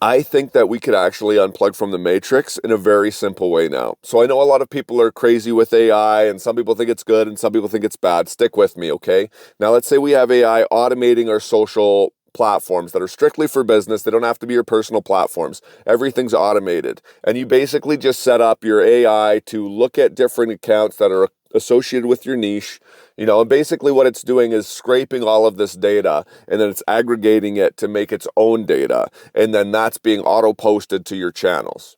I think that we could actually unplug from the matrix in a very simple way now. So I know a lot of people are crazy with AI and some people think it's good and some people think it's bad. Stick with me, okay? Now let's say we have AI automating our social platforms that are strictly for business. They don't have to be your personal platforms. Everything's automated. And you basically just set up your AI to look at different accounts that are associated with your niche, and basically what it's doing is scraping all of this data and then it's aggregating it to make its own data. And then that's being auto posted to your channels.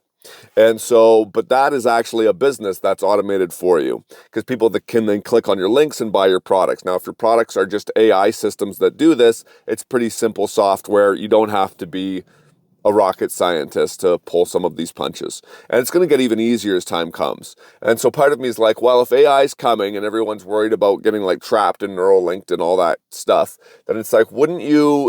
And so, but that is actually a business that's automated for you because people that can then click on your links and buy your products. Now, if your products are just AI systems that do this, it's pretty simple software. You don't have to be a rocket scientist to pull some of these punches. And it's going to get even easier as time comes. And so part of me is like, well, if AI is coming and everyone's worried about getting like trapped and neural linked and all that stuff, then it's like,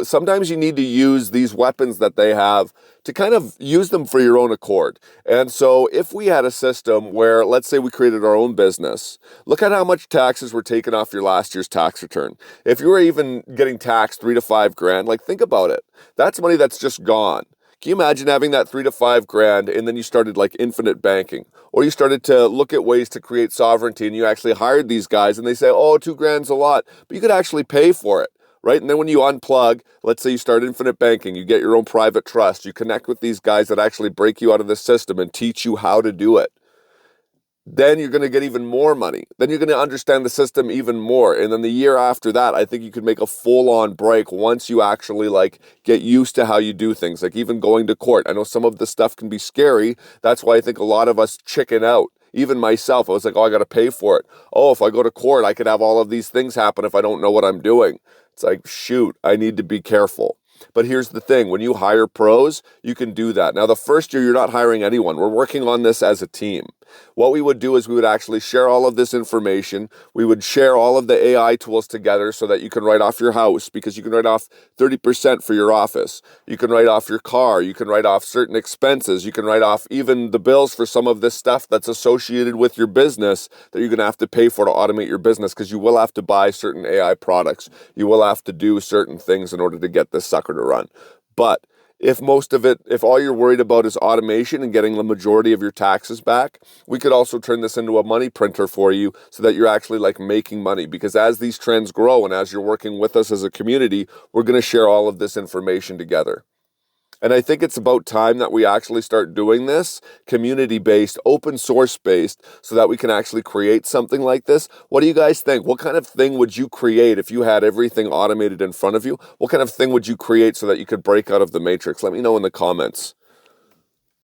sometimes you need to use these weapons that they have to kind of use them for your own accord. And so if we had a system where, let's say we created our own business, look at how much taxes were taken off your last year's tax return. If you were even getting taxed 3 to 5 grand, like think about it. That's money that's just gone. Can you imagine having that 3 to 5 grand and then you started like infinite banking, or you started to look at ways to create sovereignty and you actually hired these guys and they say, oh, 2 grand's a lot, but you could actually pay for it, right? And then when you unplug, let's say you start infinite banking, you get your own private trust, you connect with these guys that actually break you out of the system and teach you how to do it. Then you're going to get even more money. Then you're going to understand the system even more. And then the year after that, I think you could make a full-on break once you actually like get used to how you do things, like even going to court. I know some of the stuff can be scary. That's why I think a lot of us chicken out. Even myself, I was like, oh, I got to pay for it. Oh, if I go to court, I could have all of these things happen if I don't know what I'm doing. It's like, shoot, I need to be careful. But here's the thing, when you hire pros, you can do that. Now, the first year, you're not hiring anyone. We're working on this as a team. What we would do is we would actually share all of this information. We would share all of the AI tools together so that you can write off your house, because you can write off 30% for your office. You can write off your car. You can write off certain expenses. You can write off even the bills for some of this stuff that's associated with your business that you're going to have to pay for to automate your business, because you will have to buy certain AI products. You will have to do certain things in order to get this sucker to run. But if all you're worried about is automation and getting the majority of your taxes back, we could also turn this into a money printer for you so that you're actually like making money. Because as these trends grow and as you're working with us as a community, we're going to share all of this information together. And I think it's about time that we actually start doing this community-based, open source-based, so that we can actually create something like this. What do you guys think? What kind of thing would you create if you had everything automated in front of you? What kind of thing would you create so that you could break out of the matrix? Let me know in the comments.